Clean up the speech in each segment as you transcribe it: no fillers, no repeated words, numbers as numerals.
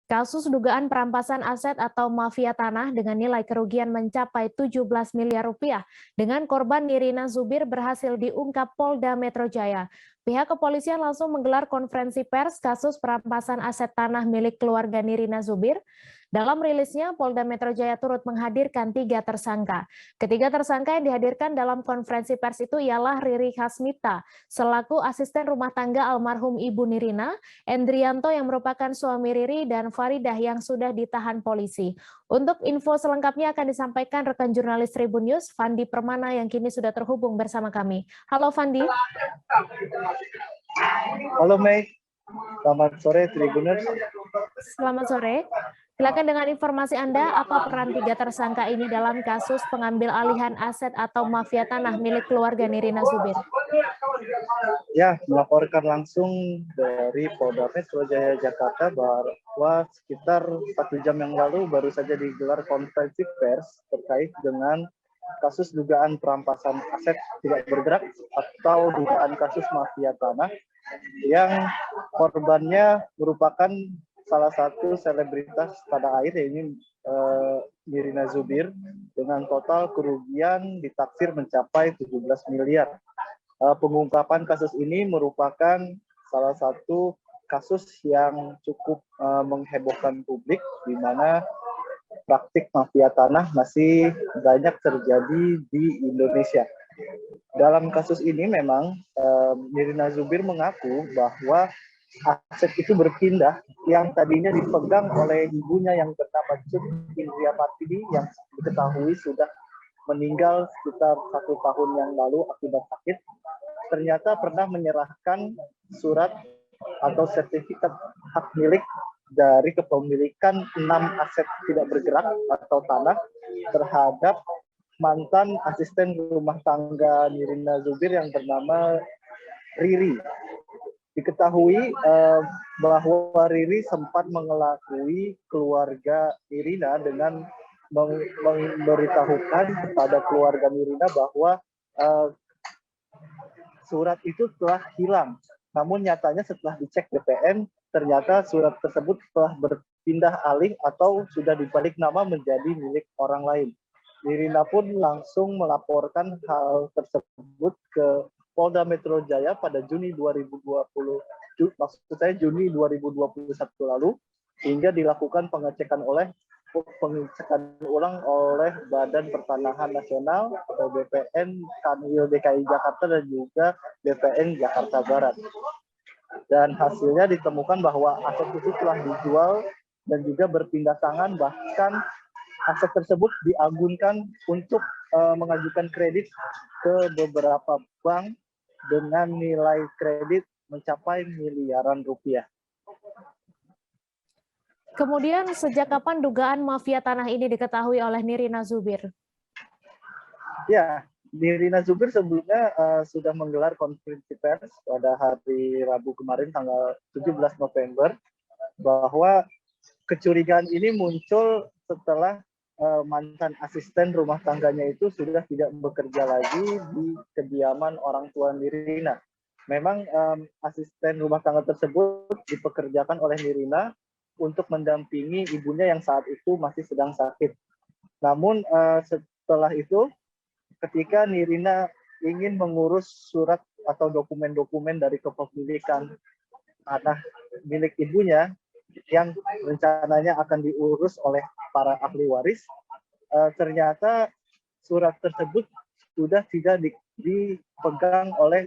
Kasus dugaan perampasan aset atau mafia tanah dengan nilai kerugian mencapai 17 miliar rupiah dengan korban Nirina Zubir berhasil diungkap Polda Metro Jaya. Pihak kepolisian langsung menggelar konferensi pers kasus perampasan aset tanah milik keluarga Nirina Zubir. Dalam rilisnya, Polda Metro Jaya turut menghadirkan 3 tersangka. Ketiga tersangka yang dihadirkan dalam konferensi pers itu ialah Riri Hasmita, selaku asisten rumah tangga almarhum Ibu Nirina, Endrianto yang merupakan suami Riri, dan Faridah yang sudah ditahan polisi. Untuk info selengkapnya akan disampaikan rekan jurnalis Tribun News, Fandi Permana yang kini sudah terhubung bersama kami. Halo Fandi. Halo Mei, selamat sore Tribuners. Selamat sore. Silakan dengan informasi Anda, apa peran 3 tersangka ini dalam kasus pengambil alihan aset atau mafia tanah milik keluarga Nirina Zubir? Ya, melaporkan langsung dari Polda Metro Jaya Jakarta bahwa sekitar 1 jam yang lalu baru saja digelar konferensi pers terkait dengan kasus dugaan perampasan aset tidak bergerak atau dugaan kasus mafia tanah yang korbannya merupakan salah satu selebritas tanah air, yaitu Nirina Zubir, dengan total kerugian ditaksir mencapai 17 miliar. Pengungkapan kasus ini merupakan salah satu kasus yang cukup menghebohkan publik, di mana praktik mafia tanah masih banyak terjadi di Indonesia. Dalam kasus ini memang Nirina Zubir mengaku bahwa aset itu berpindah yang tadinya dipegang oleh ibunya yang bernama Indria Martini yang diketahui sudah meninggal sekitar 1 tahun yang lalu akibat sakit, ternyata pernah menyerahkan surat atau sertifikat hak milik dari kepemilikan 6 aset tidak bergerak atau tanah terhadap mantan asisten rumah tangga Nirina Zubir yang bernama Riri. Diketahui bahwa Riri sempat mengelakui keluarga Nirina dengan memberitahukan kepada keluarga Nirina bahwa surat itu telah hilang. Namun nyatanya setelah dicek BPN, ternyata surat tersebut telah berpindah alih atau sudah dibalik nama menjadi milik orang lain. Nirina pun langsung melaporkan hal tersebut ke Polda Metro Jaya pada Juni 2021 lalu, hingga dilakukan pengecekan ulang oleh Badan Pertanahan Nasional atau BPN Kanwil DKI Jakarta dan juga BPN Jakarta Barat. Dan hasilnya ditemukan bahwa aset itu telah dijual dan juga berpindah tangan, bahkan aset tersebut diagunkan untuk mengajukan kredit ke beberapa bank dengan nilai kredit mencapai miliaran rupiah. Kemudian sejak kapan dugaan mafia tanah ini diketahui oleh Nirina Zubir? Ya, Nirina Zubir sebelumnya sudah menggelar konferensi pers pada hari Rabu kemarin tanggal 17 November bahwa kecurigaan ini muncul setelah mantan asisten rumah tangganya itu sudah tidak bekerja lagi di kediaman orang tua Nirina. Memang asisten rumah tangga tersebut dipekerjakan oleh Nirina untuk mendampingi ibunya yang saat itu masih sedang sakit. Namun setelah itu, ketika Nirina ingin mengurus surat atau dokumen-dokumen dari kepemilikan tanah milik ibunya yang rencananya akan diurus oleh para ahli waris, ternyata surat tersebut sudah tidak dipegang oleh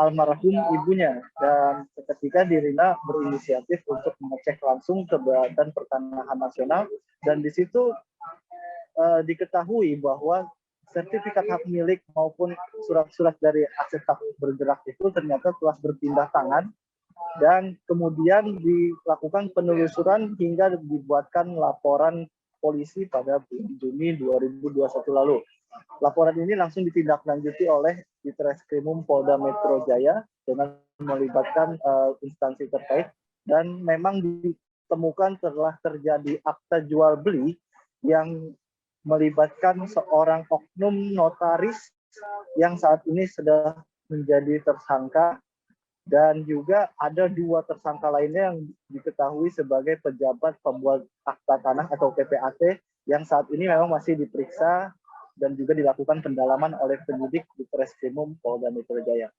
almarhum ibunya, dan ketika Nirina berinisiatif untuk mengecek langsung ke Badan Pertanahan Nasional, dan di situ diketahui bahwa sertifikat hak milik maupun surat-surat dari aset hak bergerak itu ternyata telah berpindah tangan, dan kemudian dilakukan penelusuran hingga dibuatkan laporan polisi pada bulan Juni 2021 lalu. Laporan ini langsung ditindaklanjuti oleh Ditreskrimum Polda Metro Jaya dengan melibatkan instansi terkait, dan memang ditemukan telah terjadi akta jual beli yang melibatkan seorang oknum notaris yang saat ini sudah menjadi tersangka dan juga ada 2 tersangka lainnya yang diketahui sebagai pejabat pembuat akta tanah atau PPAT yang saat ini memang masih diperiksa dan juga dilakukan pendalaman oleh penyidik di Treskrimum Polda Metro Jaya.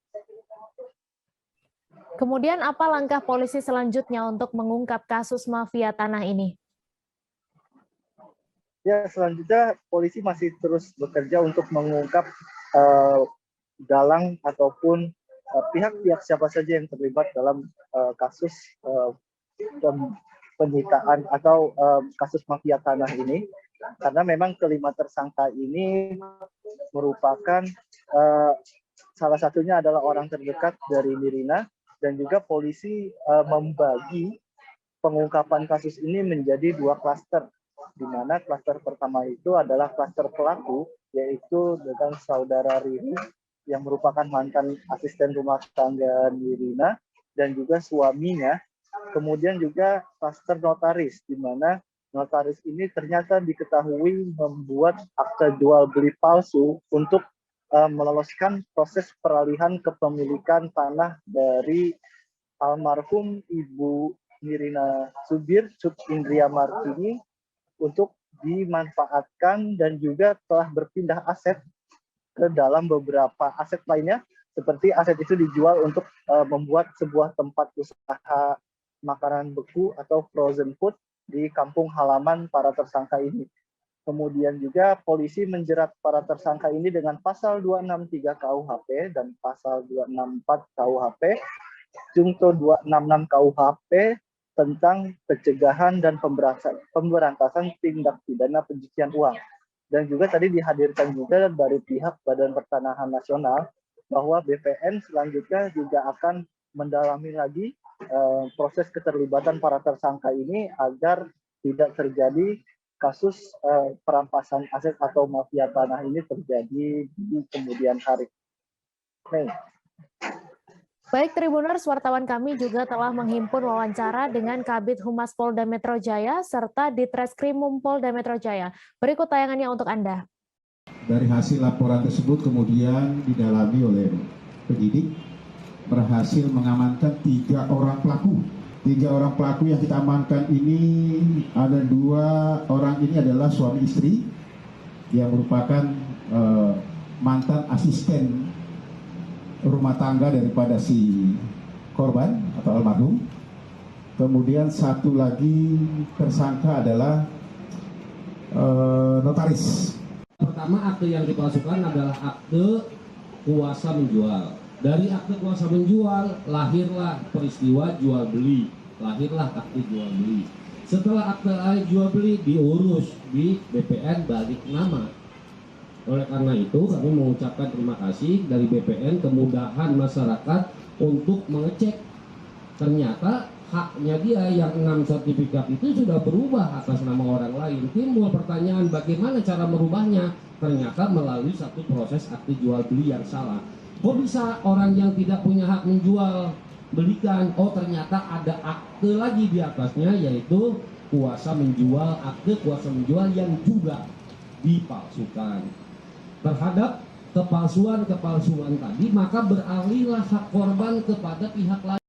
Kemudian apa langkah polisi selanjutnya untuk mengungkap kasus mafia tanah ini? Ya, selanjutnya polisi masih terus bekerja untuk mengungkap dalang ataupun pihak-pihak siapa saja yang terlibat dalam kasus penyitaan atau kasus mafia tanah ini, karena memang kelima tersangka ini merupakan salah satunya adalah orang terdekat dari Nirina, dan juga polisi membagi pengungkapan kasus ini menjadi 2 klaster, di mana klaster pertama itu adalah klaster pelaku, yaitu dengan saudara Riri yang merupakan mantan asisten rumah tangga Nirina dan juga suaminya. Kemudian juga klaster notaris, di mana notaris ini ternyata diketahui membuat akta jual beli palsu untuk meloloskan proses peralihan kepemilikan tanah dari almarhum Ibu Nirina Zubir, Sut Indria Martini, untuk dimanfaatkan dan juga telah berpindah aset ke dalam beberapa aset lainnya, seperti aset itu dijual untuk membuat sebuah tempat usaha makanan beku atau frozen food di kampung halaman para tersangka ini. Kemudian juga polisi menjerat para tersangka ini dengan pasal 263 KUHP dan pasal 264 KUHP, Junto 266 KUHP tentang pencegahan dan pemberantasan tindak pidana pencucian uang. Dan juga tadi dihadirkan juga dari pihak Badan Pertanahan Nasional bahwa BPN selanjutnya juga akan mendalami lagi proses keterlibatan para tersangka ini agar tidak terjadi kasus perampasan aset atau mafia tanah ini terjadi di kemudian hari. Baik Tribuners, wartawan kami juga telah menghimpun wawancara dengan Kabid Humas Polda Metro Jaya serta di Treskrimum Polda Metro Jaya. Berikut tayangannya untuk Anda. Dari hasil laporan tersebut kemudian didalami oleh penyidik, berhasil mengamankan 3 orang pelaku. 3 orang pelaku yang kita amankan ini, ada 2 orang ini adalah suami istri yang merupakan mantan asisten rumah tangga daripada si korban atau almarhum. Kemudian 1 lagi tersangka adalah notaris. Pertama, akte yang dipalsukan adalah akte kuasa menjual. Dari akte kuasa menjual lahirlah peristiwa jual beli, lahirlah akte jual beli. Setelah akte jual beli diurus di BPN balik nama. Oleh karena itu kami mengucapkan terima kasih dari BPN, kemudahan masyarakat untuk mengecek. Ternyata haknya dia yang 6 sertifikat itu sudah berubah atas nama orang lain. Timbul pertanyaan bagaimana cara merubahnya? Ternyata melalui satu proses akte jual beli yang salah. Kok bisa orang yang tidak punya hak menjual belikan? Oh, ternyata ada akte lagi di atasnya, yaitu kuasa menjual, akte kuasa menjual yang juga dipalsukan. Terhadap kepalsuan tadi, maka beralihlah hak korban kepada pihak lain.